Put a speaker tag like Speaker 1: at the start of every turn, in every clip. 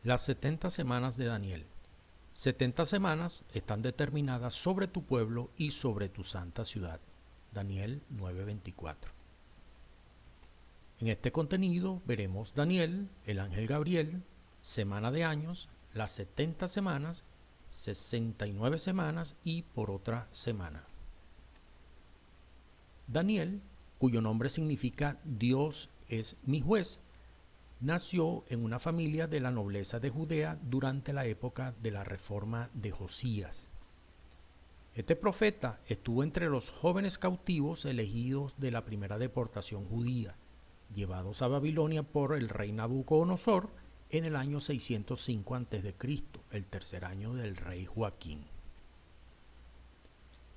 Speaker 1: Las 70 semanas de Daniel. 70 semanas están determinadas sobre tu pueblo y sobre tu santa ciudad. Daniel 9:24. En este contenido veremos Daniel, el ángel Gabriel, semana de años, las 70 semanas, 69 semanas y por otra semana. Daniel, cuyo nombre significa Dios es mi juez, nació en una familia de la nobleza de Judea durante la época de la reforma de Josías. Este profeta estuvo entre los jóvenes cautivos elegidos de la primera deportación judía, llevados a Babilonia por el rey Nabucodonosor en el año 605 a.C., el tercer año del rey Joaquín.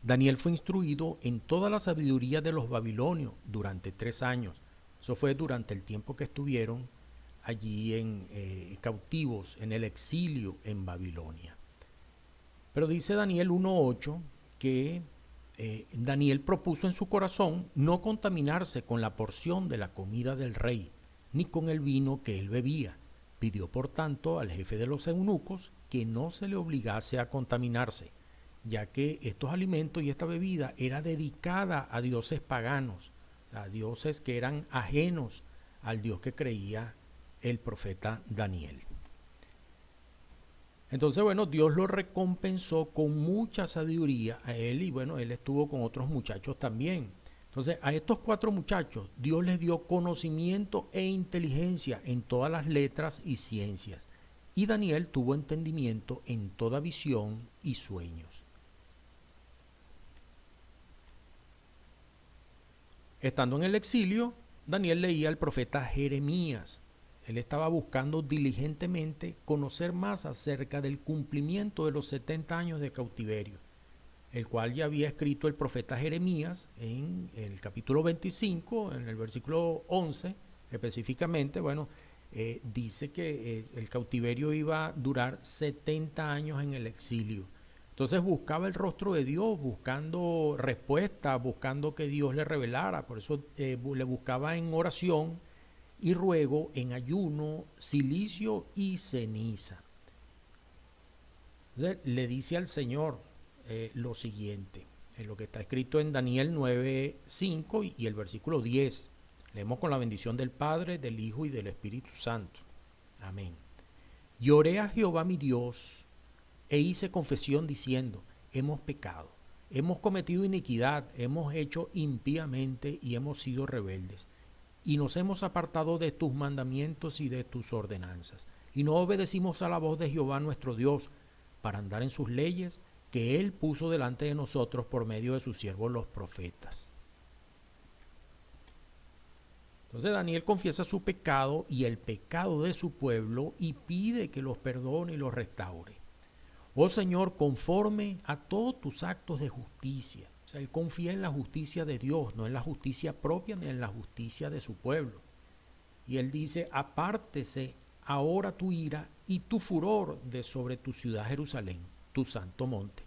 Speaker 1: Daniel fue instruido en toda la sabiduría de los babilonios durante 3 años. Eso fue durante el tiempo que estuvieron allí cautivos, en el exilio en Babilonia. Pero dice Daniel 1:8 que Daniel propuso en su corazón no contaminarse con la porción de la comida del rey, ni con el vino que él bebía. Pidió por tanto al jefe de los eunucos que no se le obligase a contaminarse, ya que estos alimentos y esta bebida era dedicada a dioses paganos, a dioses que eran ajenos al Dios que creía el profeta Daniel. Entonces, Dios lo recompensó con mucha sabiduría a él y él estuvo con otros muchachos también. Entonces, a estos 4 muchachos, Dios les dio conocimiento e inteligencia en todas las letras y ciencias. Y Daniel tuvo entendimiento en toda visión y sueños. Estando en el exilio, Daniel leía al profeta Jeremías. Él estaba buscando diligentemente conocer más acerca del cumplimiento de los 70 años de cautiverio, el cual ya había escrito el profeta Jeremías en el capítulo 25, en el versículo 11, específicamente, dice que el cautiverio iba a durar 70 años en el exilio. Entonces buscaba el rostro de Dios, buscando respuesta, buscando que Dios le revelara. Por eso le buscaba en oración y ruego, en ayuno, cilicio y ceniza. Entonces le dice al Señor lo siguiente, en lo que está escrito en Daniel 9:5 y el versículo 10. Leemos con la bendición del Padre, del Hijo y del Espíritu Santo. Amén. Y oré a Jehová mi Dios e hice confesión diciendo: hemos pecado, hemos cometido iniquidad, hemos hecho impíamente y hemos sido rebeldes, y nos hemos apartado de tus mandamientos y de tus ordenanzas, y no obedecimos a la voz de Jehová nuestro Dios para andar en sus leyes que él puso delante de nosotros por medio de sus siervos los profetas. Entonces Daniel confiesa su pecado y el pecado de su pueblo y pide que los perdone y los restaure. Oh Señor, conforme a todos tus actos de justicia. O sea, él confía en la justicia de Dios, no en la justicia propia ni en la justicia de su pueblo. Y él dice: apártese ahora tu ira y tu furor de sobre tu ciudad Jerusalén, tu santo monte,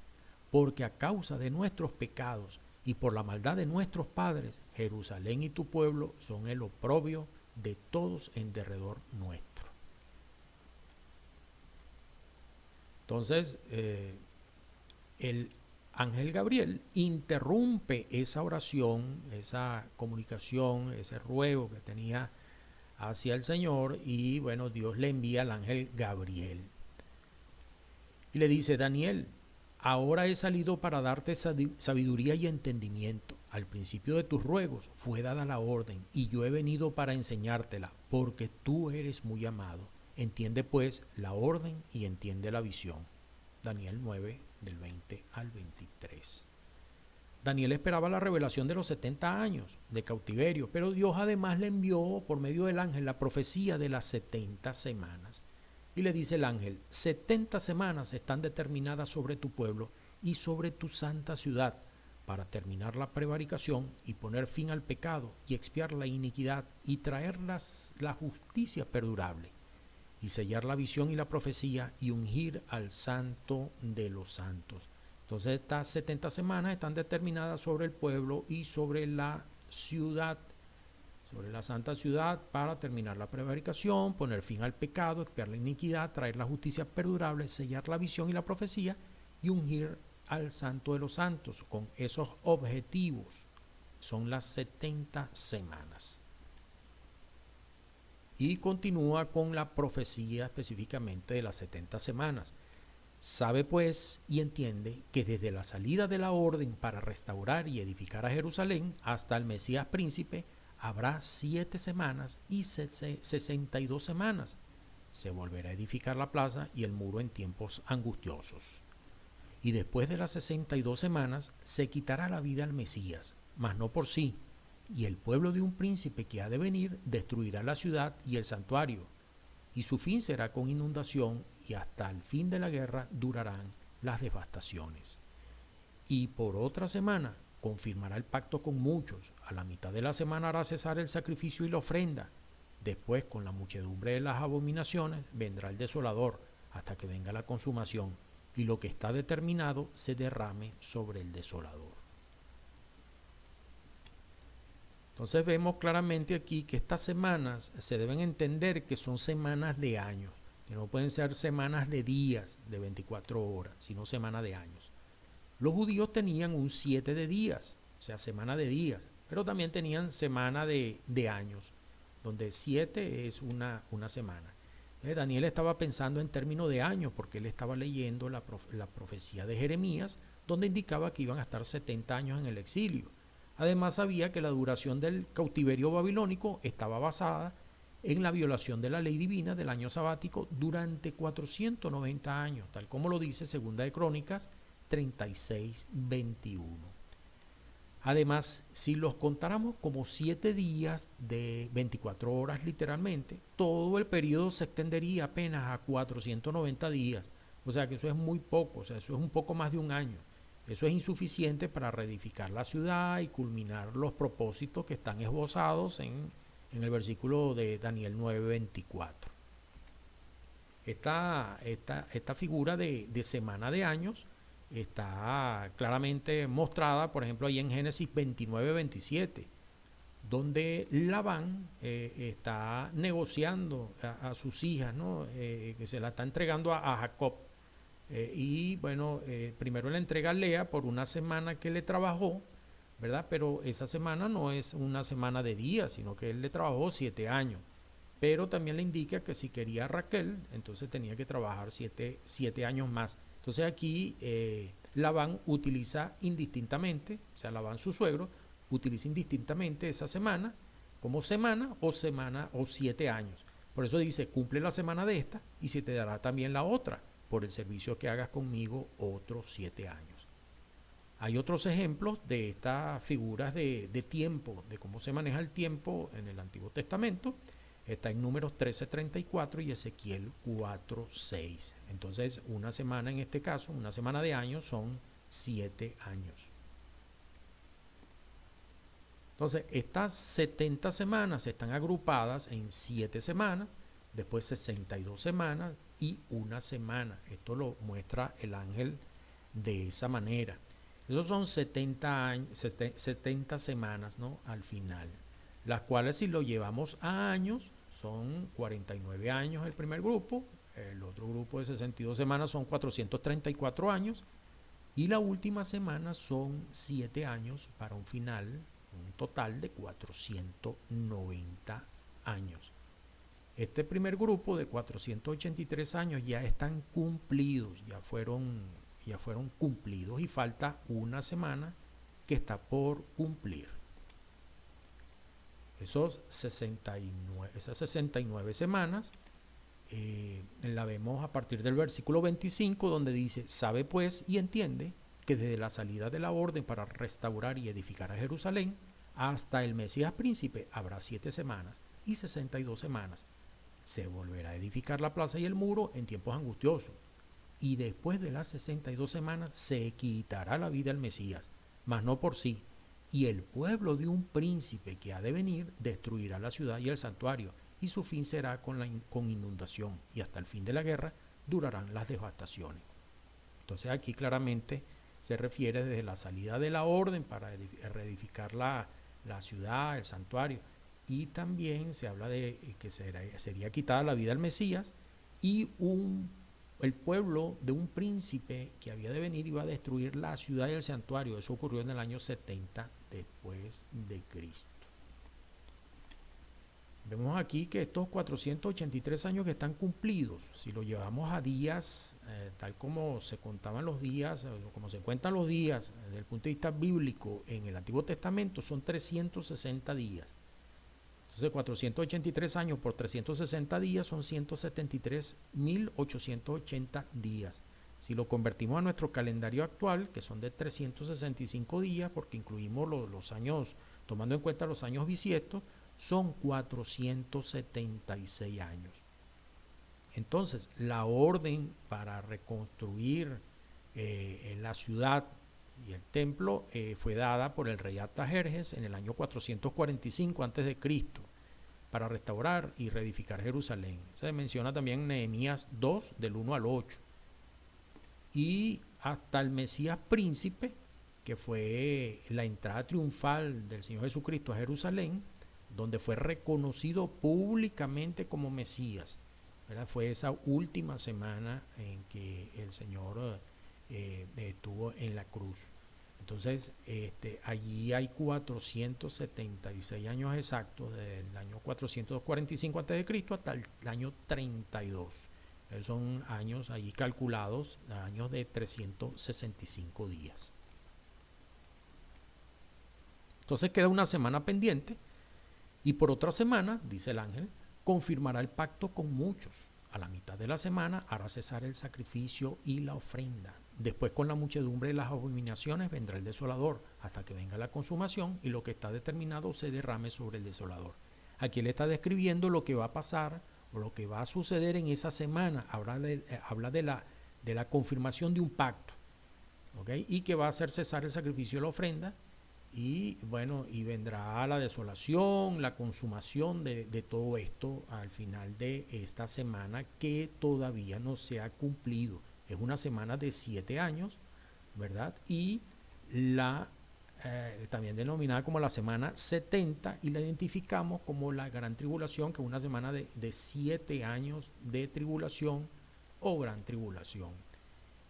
Speaker 1: porque a causa de nuestros pecados y por la maldad de nuestros padres, Jerusalén y tu pueblo son el oprobio de todos en derredor nuestro. Entonces, el ángel Gabriel interrumpe esa oración, esa comunicación, ese ruego que tenía hacia el Señor y Dios le envía al ángel Gabriel. Y le dice: Daniel, ahora he salido para darte sabiduría y entendimiento. Al principio de tus ruegos fue dada la orden y yo he venido para enseñártela, porque tú eres muy amado. Entiende pues la orden y entiende la visión. Daniel 9, del 20 al 23. Daniel esperaba la revelación de los 70 años de cautiverio, pero Dios además le envió por medio del ángel la profecía de las 70 semanas. Y le dice el ángel: 70 semanas están determinadas sobre tu pueblo y sobre tu santa ciudad, para terminar la prevaricación y poner fin al pecado y expiar la iniquidad y traer la justicia perdurable, y sellar la visión y la profecía y ungir al santo de los santos. Entonces estas 70 semanas están determinadas sobre el pueblo y sobre la ciudad, sobre la santa ciudad para terminar la prevaricación, poner fin al pecado, expiar la iniquidad, traer la justicia perdurable, sellar la visión y la profecía y ungir al santo de los santos. Con esos objetivos son las 70 semanas. Y continúa con la profecía específicamente de las 70 semanas. Sabe pues y entiende que desde la salida de la orden para restaurar y edificar a Jerusalén hasta el Mesías príncipe habrá 7 semanas y 62 semanas. Se volverá a edificar la plaza y el muro en tiempos angustiosos. Y después de las 62 semanas se quitará la vida al Mesías, mas no por sí, y el pueblo de un príncipe que ha de venir destruirá la ciudad y el santuario, y su fin será con inundación, y hasta el fin de la guerra durarán las devastaciones. Y por otra semana confirmará el pacto con muchos, a la mitad de la semana hará cesar el sacrificio y la ofrenda, después con la muchedumbre de las abominaciones vendrá el desolador, hasta que venga la consumación, y lo que está determinado se derrame sobre el desolador. Entonces vemos claramente aquí que estas semanas se deben entender que son semanas de años, que no pueden ser semanas de días de 24 horas, sino semanas de años. Los judíos tenían un 7 de días, o sea, semana de días, pero también tenían semana de años, donde 7 es una semana. Daniel estaba pensando en términos de años porque él estaba leyendo la profecía de Jeremías, donde indicaba que iban a estar 70 años en el exilio. Además sabía que la duración del cautiverio babilónico estaba basada en la violación de la ley divina del año sabático durante 490 años, tal como lo dice Segunda de Crónicas 36:21. Además, si los contáramos como 7 días de 24 horas literalmente, todo el periodo se extendería apenas a 490 días. O sea que eso es muy poco, o sea, eso es un poco más de un año. Eso es insuficiente para reedificar la ciudad y culminar los propósitos que están esbozados en el versículo de Daniel 9:24. Esta figura de semana de años está claramente mostrada, por ejemplo, ahí en Génesis 29:27, donde Labán está negociando a sus hijas, ¿no? Que se la está entregando a Jacob. Y bueno, primero le entrega a Lea por una semana que le trabajó, ¿verdad? Pero esa semana no es una semana de días, sino que él le trabajó 7 años. Pero también le indica que si quería a Raquel, entonces tenía que trabajar 7 años más. Entonces aquí Labán utiliza indistintamente, o sea, Labán su suegro, utiliza indistintamente esa semana como semana o 7 años. Por eso dice, cumple la semana de esta y se te dará también la otra, por el servicio que hagas conmigo otros 7 años. Hay otros ejemplos de estas figuras de tiempo, de cómo se maneja el tiempo en el Antiguo Testamento. Está en Números 13:34 y Ezequiel 4:6. Entonces, una semana en este caso, una semana de años son 7 años. Entonces, estas 70 semanas están agrupadas en 7 semanas, después 62 semanas y una semana. Esto lo muestra el ángel de esa manera. Esos son 70 semanas, ¿no? Al final, las cuales si lo llevamos a años son 49 años el primer grupo, el otro grupo de 62 semanas son 434 años y la última semana son 7 años para un final, un total de 490 años. Este primer grupo de 483 años ya están cumplidos, ya fueron cumplidos y falta una semana que está por cumplir. Esas 69 semanas la vemos a partir del versículo 25, donde dice, sabe pues y entiende que desde la salida de la orden para restaurar y edificar a Jerusalén hasta el Mesías príncipe habrá 7 semanas y 62 semanas. Se volverá a edificar la plaza y el muro en tiempos angustiosos. Y después de las 62 semanas se quitará la vida al Mesías, mas no por sí. Y el pueblo de un príncipe que ha de venir destruirá la ciudad y el santuario, y su fin será con inundación, y hasta el fin de la guerra durarán las devastaciones. Entonces aquí claramente se refiere desde la salida de la orden para reedificar la ciudad, el santuario, y también se habla de que sería quitada la vida al Mesías y el pueblo de un príncipe que había de venir iba a destruir la ciudad y el santuario. Eso ocurrió en el año 70 después de Cristo. Vemos aquí que estos 483 años que están cumplidos, si lo llevamos a días, tal como se contaban los días, como se cuentan los días desde el punto de vista bíblico en el Antiguo Testamento, son 360 días. Entonces 483 años por 360 días son 173.880 días. Si lo convertimos a nuestro calendario actual, que son de 365 días, porque incluimos los años, tomando en cuenta los años bisiestos, son 476 años. Entonces, la orden para reconstruir la ciudad y el templo fue dada por el rey Artajerjes en el año 445 a.C. para restaurar y reedificar Jerusalén. Se menciona también Nehemías 2 del 1 al 8. Y hasta el Mesías príncipe, que fue la entrada triunfal del Señor Jesucristo a Jerusalén, donde fue reconocido públicamente como Mesías, ¿verdad? Fue esa última semana en que el Señor estuvo en la cruz. Entonces, allí hay 476 años exactos, del año 445 a.C. hasta el año 32. Son años ahí calculados, años de 365 días. Entonces queda una semana pendiente. Y por otra semana, dice el ángel, confirmará el pacto con muchos. A la mitad de la semana hará cesar el sacrificio y la ofrenda. Después, con la muchedumbre de las abominaciones vendrá el desolador, hasta que venga la consumación y lo que está determinado se derrame sobre el desolador. Aquí él está describiendo lo que va a pasar o lo que va a suceder en esa semana. Habla de la confirmación de un pacto, ¿okay? Y que va a hacer cesar el sacrificio y la ofrenda. Y bueno, y vendrá la desolación, la consumación de todo esto al final de esta semana que todavía no se ha cumplido. Es una semana de 7 años, ¿verdad? Y también denominada como la semana 70, y la identificamos como la gran tribulación, que es una semana de 7 años de tribulación o gran tribulación,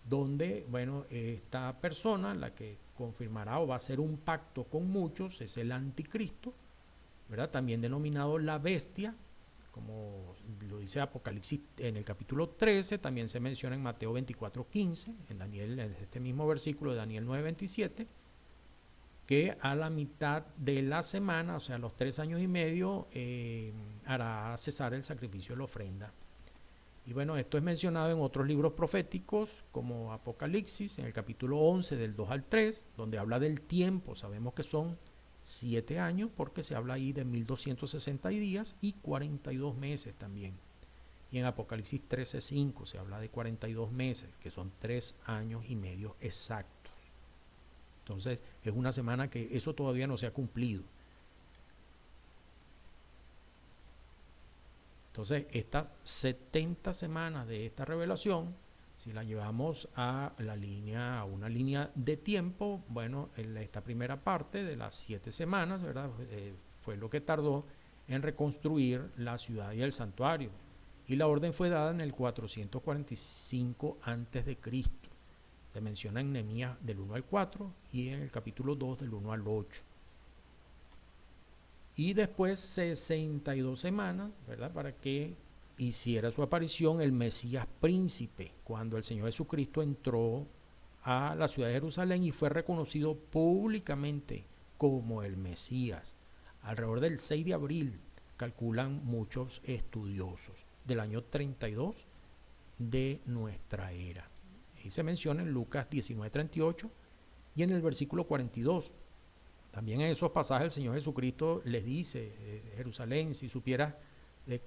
Speaker 1: donde, bueno, esta persona, la que confirmará o va a hacer un pacto con muchos, es el anticristo, ¿verdad? También denominado la bestia, como lo dice Apocalipsis en el capítulo 13, también se menciona en Mateo 24:15, en Daniel, en este mismo versículo de Daniel 9:27, que a la mitad de la semana, o sea, los 3 años y medio, hará cesar el sacrificio de la ofrenda. Y bueno, esto es mencionado en otros libros proféticos como Apocalipsis, en el capítulo 11 del 2 al 3, donde habla del tiempo. Sabemos que son 7 años porque se habla ahí de 1260 días y 42 meses también. Y en Apocalipsis 13:5 se habla de 42 meses, que son 3 años y medio exactos. Entonces es una semana que eso todavía no se ha cumplido. Entonces, estas 70 semanas de esta revelación, si la llevamos a una línea de tiempo, bueno, en esta primera parte de las 7 semanas, ¿verdad? Fue lo que tardó en reconstruir la ciudad y el santuario. Y la orden fue dada en el 445 a.C. Se menciona en Nehemías del 1 al 4 y en el capítulo 2 del 1 al 8. Y después 62 semanas, ¿verdad?, para que hiciera su aparición el Mesías príncipe, cuando el Señor Jesucristo entró a la ciudad de Jerusalén y fue reconocido públicamente como el Mesías. Alrededor del 6 de abril, calculan muchos estudiosos, del año 32 de nuestra era. Y se menciona en Lucas 19:38 y en el versículo 42. También en esos pasajes el Señor Jesucristo les dice, Jerusalén, si supieras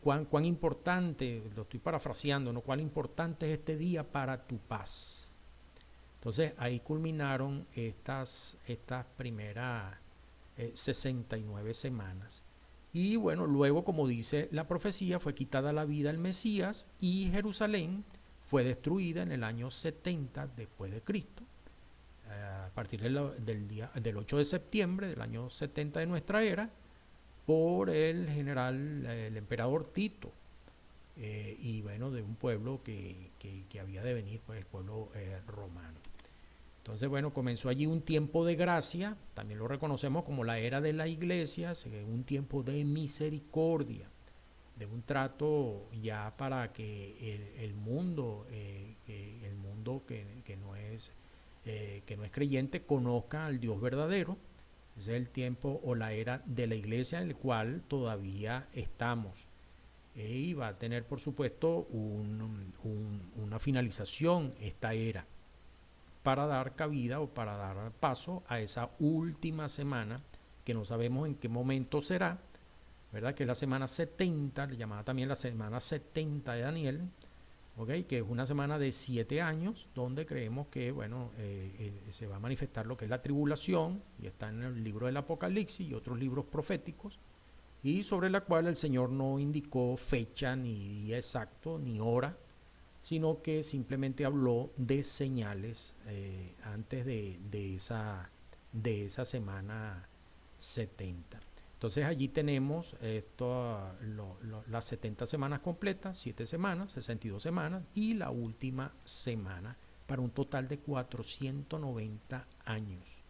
Speaker 1: cuán importante, lo estoy parafraseando, ¿no?, cuán importante es este día para tu paz. Entonces ahí culminaron estas primeras 69 semanas. Y bueno, luego, como dice la profecía, fue quitada la vida al Mesías y Jerusalén fue destruida en el año 70 después de Cristo. A partir del 8 de septiembre del año 70 de nuestra era, por el general, el emperador Tito, y bueno, de un pueblo que había de venir, pues el pueblo romano. Entonces, bueno, comenzó allí un tiempo de gracia, también lo reconocemos como la era de la iglesia, un tiempo de misericordia, de un trato ya para que el mundo que no es creyente conozca al Dios verdadero. Ese es el tiempo o la era de la iglesia en el cual todavía estamos. Y va a tener, por supuesto, una finalización esta era para dar cabida o para dar paso a esa última semana que no sabemos en qué momento será, ¿verdad? Que es la semana 70, llamada también la semana 70 de Daniel, ¿okay? Que es una semana de 7 años, donde creemos que, bueno, se va a manifestar lo que es la tribulación, y está en el libro del Apocalipsis y otros libros proféticos, y sobre la cual el Señor no indicó fecha, ni día exacto, ni hora, sino que simplemente habló de señales antes de esa semana 70. Entonces allí tenemos las 70 semanas completas, 7 semanas, 62 semanas y la última semana para un total de 490 años.